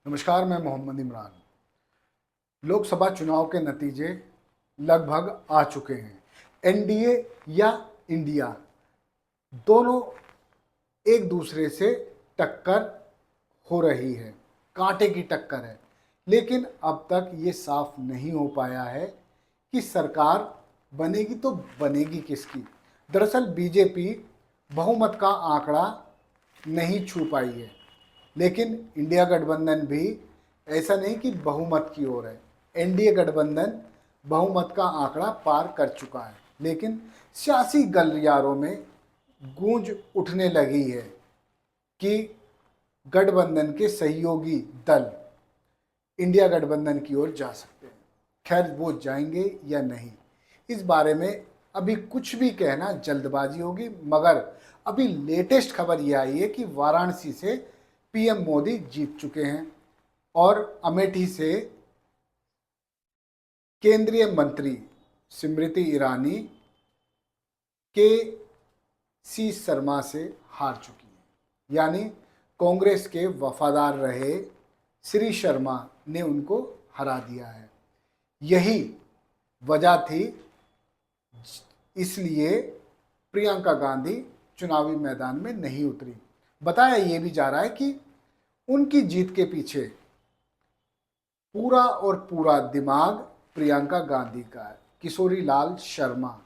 नमस्कार, मैं मोहम्मद इमरान। लोकसभा चुनाव के नतीजे लगभग आ चुके हैं। एनडीए या इंडिया दोनों एक दूसरे से टक्कर हो रही है, कांटे की टक्कर है। लेकिन अब तक ये साफ नहीं हो पाया है कि सरकार बनेगी तो बनेगी किसकी। दरअसल बीजेपी बहुमत का आंकड़ा नहीं छू पाई है, लेकिन इंडिया गठबंधन भी ऐसा नहीं कि बहुमत की ओर है। एनडीए गठबंधन बहुमत का आंकड़ा पार कर चुका है, लेकिन सियासी गलियारों में गूंज उठने लगी है कि गठबंधन के सहयोगी दल इंडिया गठबंधन की ओर जा सकते हैं। खैर, वो जाएंगे या नहीं, इस बारे में अभी कुछ भी कहना जल्दबाजी होगी। मगर अभी लेटेस्ट खबर यह आई है कि वाराणसी से पीएम मोदी जीत चुके हैं और अमेठी से केंद्रीय मंत्री स्मृति ईरानी के सी शर्मा से हार चुकी है। यानी कांग्रेस के वफादार रहे श्री शर्मा ने उनको हरा दिया है। यही वजह थी, इसलिए प्रियंका गांधी चुनावी मैदान में नहीं उतरी। बताया ये भी जा रहा है कि उनकी जीत के पीछे पूरा और पूरा दिमाग प्रियंका गांधी का है। किशोरी लाल शर्मा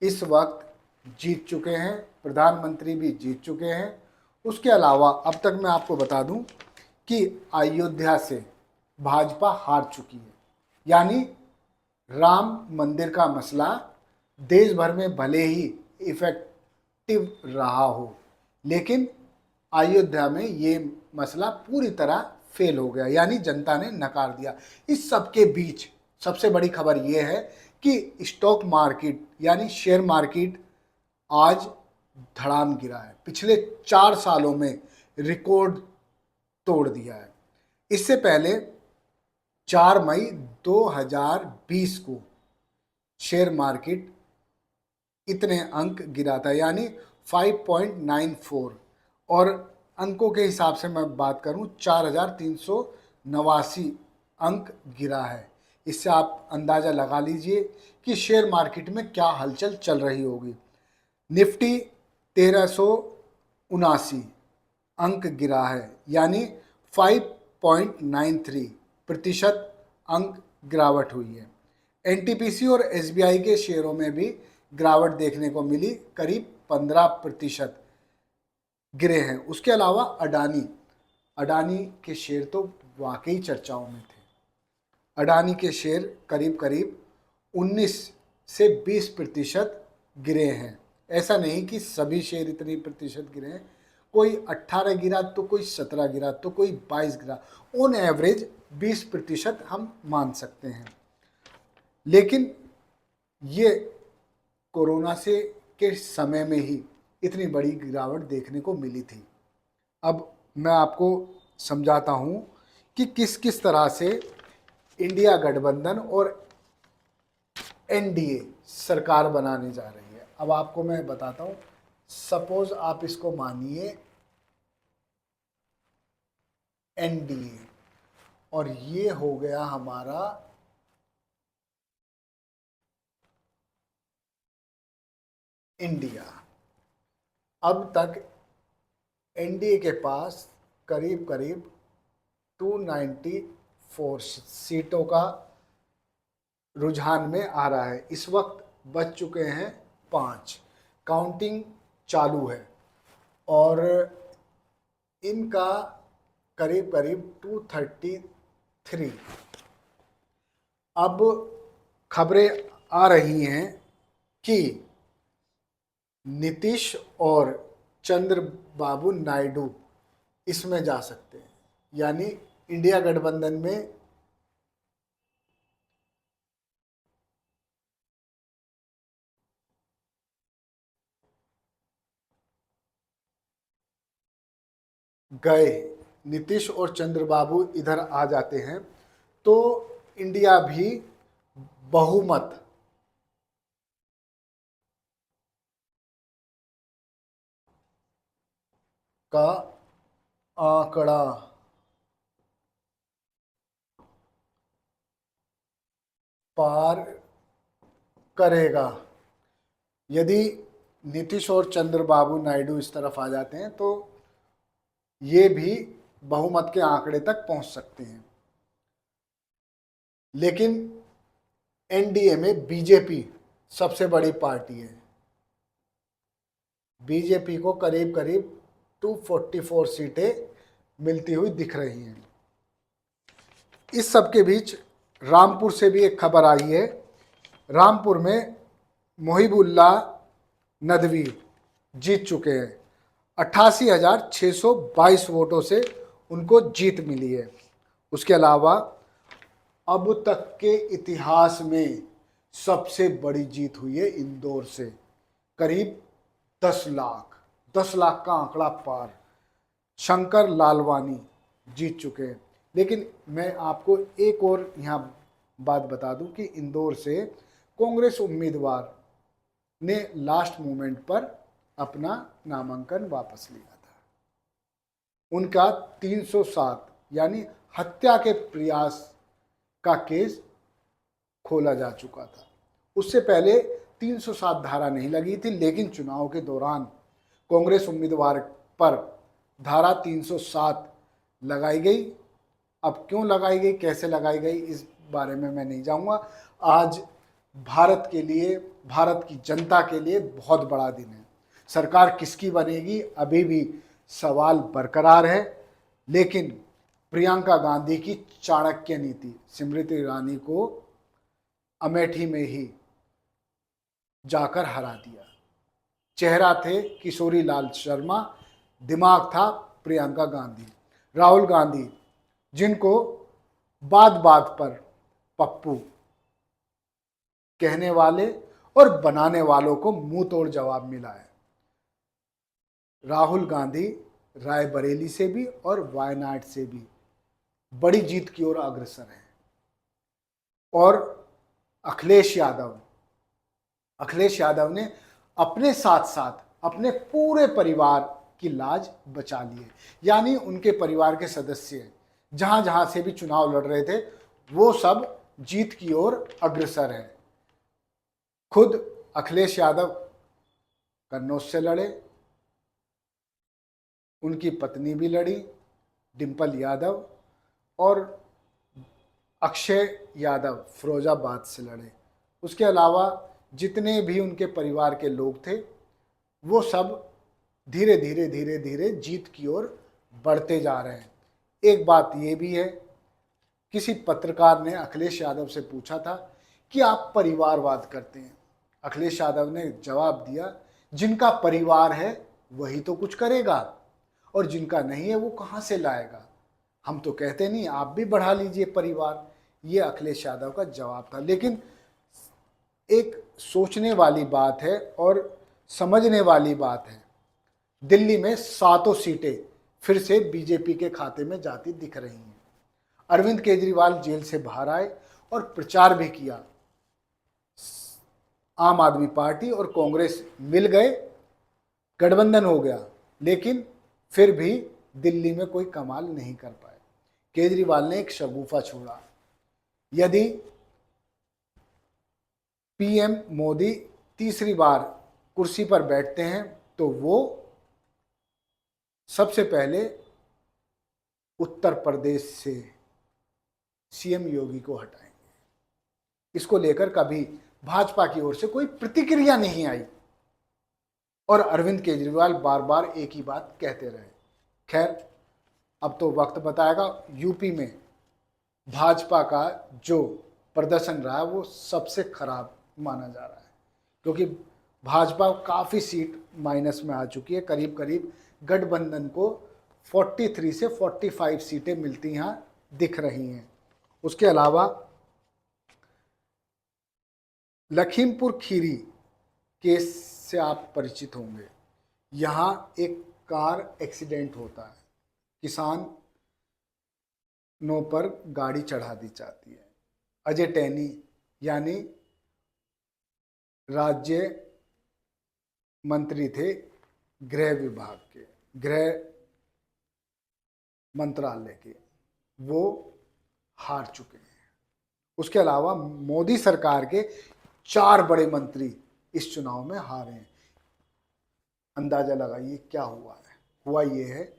इस वक्त जीत चुके हैं, प्रधानमंत्री भी जीत चुके हैं। उसके अलावा अब तक मैं आपको बता दूं कि अयोध्या से भाजपा हार चुकी है। यानी राम मंदिर का मसला देश भर में भले ही इफेक्टिव रहा हो, लेकिन अयोध्या में ये मसला पूरी तरह फेल हो गया, यानी जनता ने नकार दिया। इस सब के बीच सबसे बड़ी खबर यह है कि स्टॉक मार्केट यानी शेयर मार्केट आज धड़ाम गिरा है। पिछले 4 सालों में रिकॉर्ड तोड़ दिया है। इससे पहले 4 मई 2020 को शेयर मार्केट इतने अंक गिरा था, यानी 5.94, और अंकों के हिसाब से मैं बात करूं 4,389 अंक गिरा है। इससे आप अंदाज़ा लगा लीजिए कि शेयर मार्केट में क्या हलचल चल रही होगी। निफ्टी 1379 अंक गिरा है, यानी 5.93% अंक गिरावट हुई है। एनटीपीसी और एसबीआई के शेयरों में भी गिरावट देखने को मिली, करीब 15% गिरे हैं। उसके अलावा अडानी अडानी के शेयर तो वाकई चर्चाओं में थे। अडानी के शेयर करीब करीब 19 से 20% गिरे हैं। ऐसा नहीं कि सभी शेयर इतनी प्रतिशत गिरे हैं, कोई 18 गिरा तो कोई 17 गिरा तो कोई 22 गिरा। ऑन एवरेज 20% हम मान सकते हैं। लेकिन ये कोरोना से के समय में ही इतनी बड़ी गिरावट देखने को मिली थी। अब मैं आपको समझाता हूँ कि किस किस तरह से इंडिया गठबंधन और एनडीए सरकार बनाने जा रही है। अब आपको मैं बताता हूँ। सपोज आप इसको मानिए एनडीए, और ये हो गया हमारा इंडिया। अब तक एनडीए के पास करीब करीब 294 सीटों का रुझान में आ रहा है। इस वक्त बच चुके हैं 5, काउंटिंग चालू है, और इनका करीब करीब 233। अब खबरें आ रही हैं कि नीतीश और चंद्रबाबू नायडू इसमें जा सकते हैं। यानी इंडिया गठबंधन में गए नीतीश और चंद्रबाबू इधर आ जाते हैं तो इंडिया भी बहुमत का आंकड़ा पार करेगा। यदि नीतीश और चंद्रबाबू नायडू इस तरफ आ जाते हैं तो ये भी बहुमत के आंकड़े तक पहुंच सकते हैं। लेकिन एनडीए में बीजेपी सबसे बड़ी पार्टी है। बीजेपी को करीब करीब 244 सीटें मिलती हुई दिख रही हैं। इस सब के बीच रामपुर से भी एक खबर आई है। रामपुर में मोहिबुल्लाह नदवी जीत चुके हैं। 88,622 वोटों से उनको जीत मिली है। उसके अलावा अब तक के इतिहास में सबसे बड़ी जीत हुई है इंदौर से, करीब 10 लाख का आंकड़ा पार। शंकर लालवानी जीत चुके हैं। लेकिन मैं आपको एक और यहाँ बात बता दूं कि इंदौर से कांग्रेस उम्मीदवार ने लास्ट मोमेंट पर अपना नामांकन वापस लिया था। उनका 307 यानी हत्या के प्रयास का केस खोला जा चुका था। उससे पहले 307 धारा नहीं लगी थी, लेकिन चुनाव के दौरान कांग्रेस उम्मीदवार पर धारा 307 लगाई गई। अब क्यों लगाई गई, कैसे लगाई गई, इस बारे में मैं नहीं जाऊंगा। आज भारत के लिए, भारत की जनता के लिए बहुत बड़ा दिन है। सरकार किसकी बनेगी अभी भी सवाल बरकरार है, लेकिन प्रियंका गांधी की चाणक्य नीति स्मृति ईरानी को अमेठी में ही जाकर हरा दिया। चेहरा थे किशोरी लाल शर्मा, दिमाग था प्रियंका गांधी। राहुल गांधी, जिनको बात बात पर पप्पू कहने वाले और बनाने वालों को मुंह तोड़ जवाब मिला है। राहुल गांधी रायबरेली से भी और वायनाड से भी बड़ी जीत की ओर अग्रसर है। और अखिलेश यादव ने अपने साथ साथ अपने पूरे परिवार की लाज बचा ली है। यानी उनके परिवार के सदस्य जहां जहां से भी चुनाव लड़ रहे थे वो सब जीत की ओर अग्रसर है। खुद अखिलेश यादव कन्नौज से लड़े, उनकी पत्नी भी लड़ी डिंपल यादव, और अक्षय यादव फिरोजाबाद से लड़े। उसके अलावा जितने भी उनके परिवार के लोग थे वो सब धीरे धीरे जीत की ओर बढ़ते जा रहे हैं। एक बात ये भी है, किसी पत्रकार ने अखिलेश यादव से पूछा था कि आप परिवारवाद करते हैं। अखिलेश यादव ने जवाब दिया, जिनका परिवार है वही तो कुछ करेगा और जिनका नहीं है वो कहाँ से लाएगा। हम तो कहते नहीं, आप भी बढ़ा लीजिए परिवार। ये अखिलेश यादव का जवाब था। लेकिन एक सोचने वाली बात है और समझने वाली बात है, दिल्ली में 7 सीटें फिर से बीजेपी के खाते में जाती दिख रही हैं। अरविंद केजरीवाल जेल से बाहर आए और प्रचार भी किया। आम आदमी पार्टी और कांग्रेस मिल गए, गठबंधन हो गया, लेकिन फिर भी दिल्ली में कोई कमाल नहीं कर पाए। केजरीवाल ने एक शगुफा छोड़ा, यदि पीएम मोदी तीसरी बार कुर्सी पर बैठते हैं तो वो सबसे पहले उत्तर प्रदेश से सीएम योगी को हटाएंगे। इसको लेकर कभी भाजपा की ओर से कोई प्रतिक्रिया नहीं आई और अरविंद केजरीवाल बार बार एक ही बात कहते रहे। खैर, अब तो वक्त बताएगा। यूपी में भाजपा का जो प्रदर्शन रहा है वो सबसे खराब माना जा रहा है, क्योंकि भाजपा काफ़ी सीट माइनस में आ चुकी है। करीब करीब गठबंधन को 43 से 45 सीटें मिलती यहाँ दिख रही हैं। उसके अलावा लखीमपुर खीरी केस से आप परिचित होंगे। यहाँ एक कार एक्सीडेंट होता है, किसानों पर गाड़ी चढ़ा दी जाती है। अजय टैनी यानी राज्य मंत्री थे गृह विभाग के, गृह मंत्रालय के, वो हार चुके हैं उसके अलावा मोदी सरकार के 4 बड़े मंत्री इस चुनाव में हारे हैं। अंदाजा लगाइए क्या हुआ है। हुआ ये है,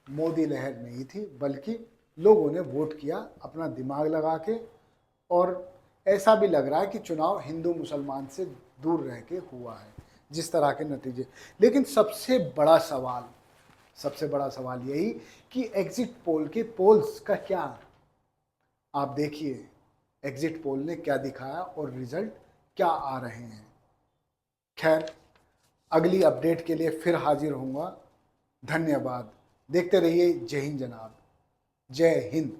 मोदी लहर नहीं थी, बल्कि लोगों ने वोट किया अपना दिमाग लगा के, और ऐसा भी लग रहा है कि चुनाव हिंदू मुसलमान से दूर रह के हुआ है, जिस तरह के नतीजे। लेकिन सबसे बड़ा सवाल यही कि एग्जिट पोल के पोल्स का क्या, आप देखिए एग्जिट पोल ने क्या दिखाया और रिजल्ट क्या आ रहे हैं। खैर, अगली अपडेट के लिए फिर हाजिर होऊंगा। धन्यवाद। देखते रहिए जय हिंद जनाब। जय हिंद।